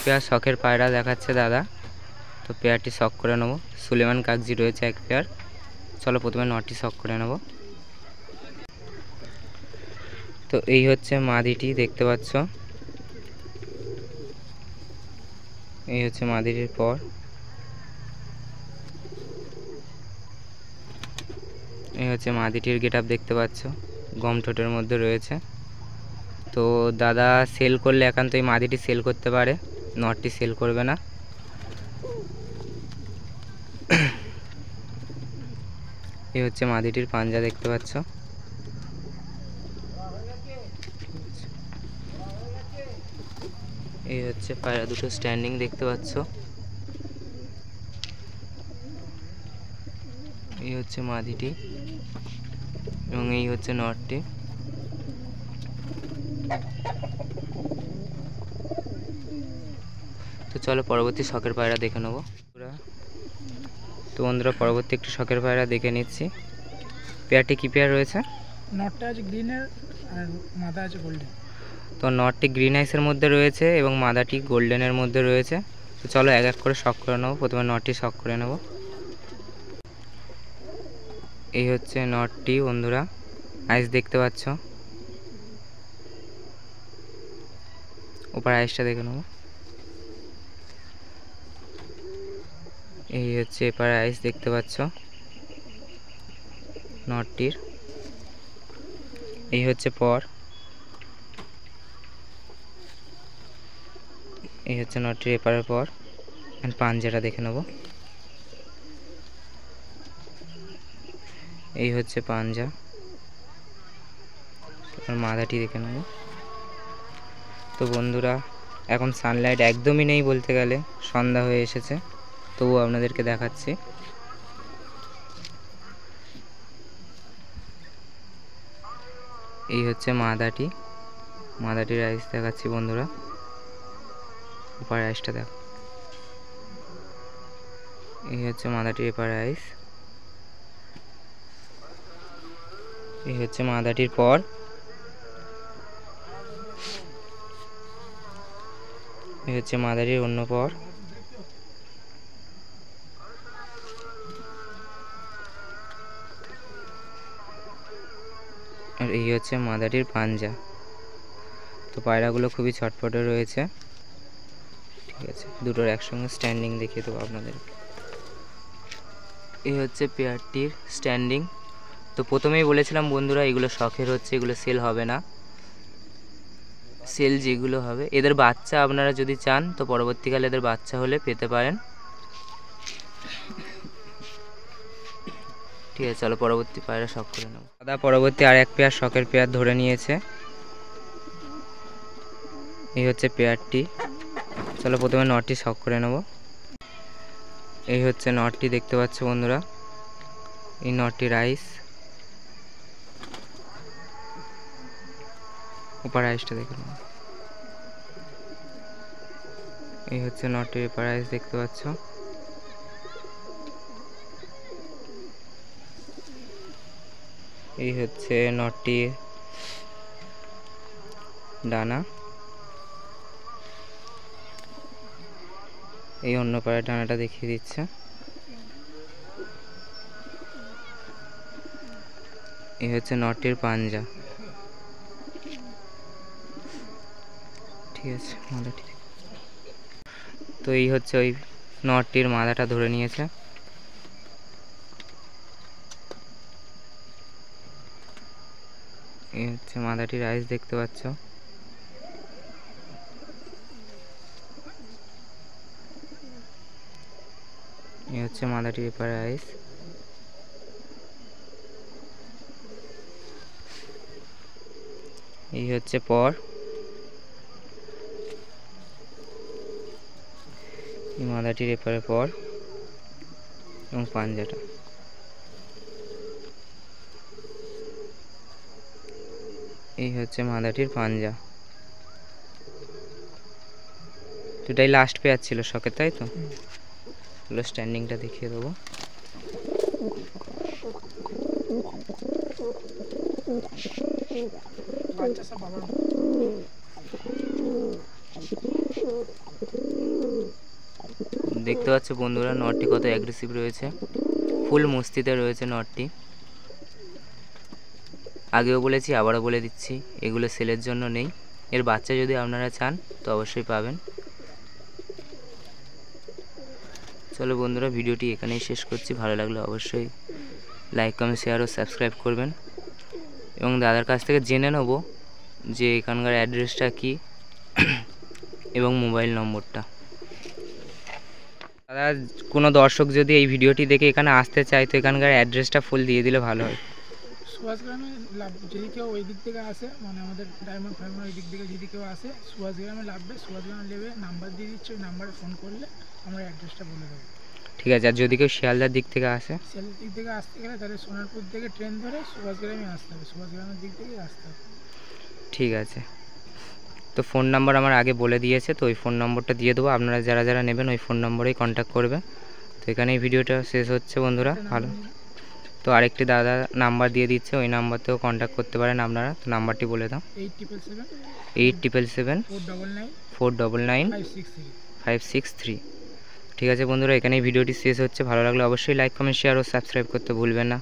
Pair শখের পায়রা দেখাচ্ছে দাদা। তো পেয়ারটি শখ করে নেব। সুলেমান কাগজি রয়েছে এক পেয়ার। চলো প্রথমে নটটি শখ করে নেব। তো এই হচ্ছে মাদিটি, দেখতে পাচ্ছ। এই হচ্ছে মাদিটির পর। এই হচ্ছে মাদিটির গেট আপ, দেখতে পাচ্ছ, গম ঠোঁটের মধ্যে রয়েছে। তো দাদা সেল করলে একান্ত এই মাদিটি সেল করতে পারে, নটটি সেল করবে না। এই হচ্ছে মাদিটির পাঞ্জা, দেখতে পাচ্ছ। এই হচ্ছে পায়রা দুটো স্ট্যান্ডিং, দেখতে পাচ্ছ। এই হচ্ছে মাদিটি এবং এই হচ্ছে নটটি। তো চলো পরবর্তী শখের পায়রা দেখে নেবো। তো বন্ধুরা পরবর্তী একটু শখের পায়রা দেখে নিচ্ছি। পেয়ারটি কি পেয়ার রয়েছে? নটটা আছে গ্রিনের আর মাথা আছে গোল্ডেন। তো নটটি গ্রিন আইসের মধ্যে রয়েছে এবং মাদাটি গোল্ডেনের মধ্যে রয়েছে। তো চলো এক এক করে শখ করে নেবো। প্রথমে নটটি শখ করে নেব। এই হচ্ছে নটটি বন্ধুরা, আইস দেখতে পাচ্ছ। ওপর আইসটা দেখে নেব। এই হচ্ছে এপার আইস, দেখতে পাচ্ছ নটটির। এই হচ্ছে পর। এই হচ্ছে নটটির এপারের পর। পাঞ্জাটা দেখে নেব। এই হচ্ছে পাঞ্জা, মাথাটি দেখে নেব। তো বন্ধুরা এখন সানলাইট একদমই নেই বলতে গেলে, সন্ধ্যা হয়ে এসেছে, তবুও আপনাদেরকে দেখাচ্ছি। এই হচ্ছে মাদাটি, মাদাটির আইস দেখাচ্ছি বন্ধুরা। এপার আইসটা দেখ। এই হচ্ছে মাদাটির এপার আইস। এই হচ্ছে মাদাটির পর। এই হচ্ছে মাদাটির অন্য পর। আর এই হচ্ছে মাদাটির পাঞ্জা। তো পায়রাগুলো খুবই ছটফটে রয়েছে। ঠিক আছে, দুটোর একসঙ্গে স্ট্যান্ডিং দেখিয়ে দেবো আপনাদের। এই হচ্ছে পেয়ারটির স্ট্যান্ডিং। তো প্রথমেই বলেছিলাম বন্ধুরা এগুলো শখের হচ্ছে, এগুলো সেল হবে না। সেল যেগুলো হবে, এদের বাচ্চা আপনারা যদি চান তো পরবর্তীকালে এদের বাচ্চা হলে পেতে পারেন। ঠিক আছে, চলো পরবর্তী পায়রা শখ করে নেব। দাদা পরবর্তী আর এক পেয়ার শখের পেয়ার ধরে নিয়েছে। এই হচ্ছে পেয়ারটি। চলো প্রথমে নটটি শখ করে নেব। এই হচ্ছে নটটি, দেখতে পাচ্ছ বন্ধুরা। এই নটটির আইস, উপর আইসটা দেখে নেব। এই হচ্ছে নটটির উপর আইস, দেখতে পাচ্ছ। এই হচ্ছে নটটি ডানা। এই অন্য পায়ের ডানাটা দেখিয়ে দিচ্ছে। এই হচ্ছে নটটির পাঞ্জা। ঠিক আছে, মাথাটি। তো এই হচ্ছে ওই নটটির মাথাটা ধরে নিয়েছে। এই হচ্ছে মাথাটির আইস, দেখতে পাচ্ছ। এই হচ্ছে মাদাটির এপারে আইস। এই হচ্ছে পর। এই মাদাটির এপারে পর এবং পাঞ্জাটা। এই হচ্ছে মাদাটির পাঞ্জা। দুটাই লাস্ট পেয়ার ছিল শখের, তাই তো? স্ট্যান্ডিংটা দেখিয়ে দেবো। দেখতে পাচ্ছ বন্ধুরা নটটি কত অ্যাগ্রেসিভ রয়েছে, ফুল মস্তিতে রয়েছে নটটি। আগেও বলেছি আবারও বলে দিচ্ছি, এগুলো সেলের জন্য নেই। এর বাচ্চা যদি আপনারা চান তো অবশ্যই পাবেন। চলো বন্ধুরা, ভিডিওটি এখানেই শেষ করছি। ভালো লাগলে অবশ্যই লাইক, কমেন্ট, শেয়ার ও সাবস্ক্রাইব করবেন। এবং দাদার কাছ থেকে জেনে নেব যে এখানকার অ্যাড্রেসটা কি এবং মোবাইল নম্বরটা। দাদা, কোনো দর্শক যদি এই ভিডিওটি দেখে এখানে আসতে চায় তো এখানকার অ্যাড্রেসটা ফুল দিয়ে দিলে ভালো হয়। সুভাষগ্রামে যদি কেউ ওই দিক থেকে আসে, মানে আমাদের ডায়মন্ড ফার্মের ওই দিক থেকে যদি কেউ আসে, সুভাষগ্রামে নামবে, সুভাষগ্রামে নেবে, নাম্বার দিয়ে দিচ্ছে, ওই নাম্বারে ফোন করলে আমরা অ্যাড্রেসটা বলে দেবো। ঠিক আছে। আর যদি কেউ শিয়ালদার দিক থেকে আসে? শিয়ালদার দিক থেকে আসতে গেলে তাহলে সোনারপুর থেকে ট্রেন ধরে সুভাষগ্রামে আসতে হবে, সুভাষগ্রামের দিক থেকেই আসতে হবে। ঠিক আছে। তো ফোন নাম্বার আমার আগে বলে দিয়েছে, তো ওই ফোন নম্বরটা দিয়ে দেবো। আপনারা যারা যারা নেবেন ওই ফোন নম্বরেই কন্ট্যাক্ট করবে। তো এখানেই ভিডিওটা শেষ হচ্ছে বন্ধুরা। ভালো, তো আরেকটি দাদা নাম্বার দিয়ে দিচ্ছে, ওই নাম্বারতেও কন্ট্যাক্ট করতে পারেন আপনারা। তো নাম্বারটি বলে দাও। 8777 499 563। ঠিক আছে বন্ধুরা, এখানেই ভিডিওটি শেষ হচ্ছে। ভালো লাগলে অবশ্যই লাইক, কমেন্ট, শেয়ার ও সাবস্ক্রাইব করতে ভুলবেন না।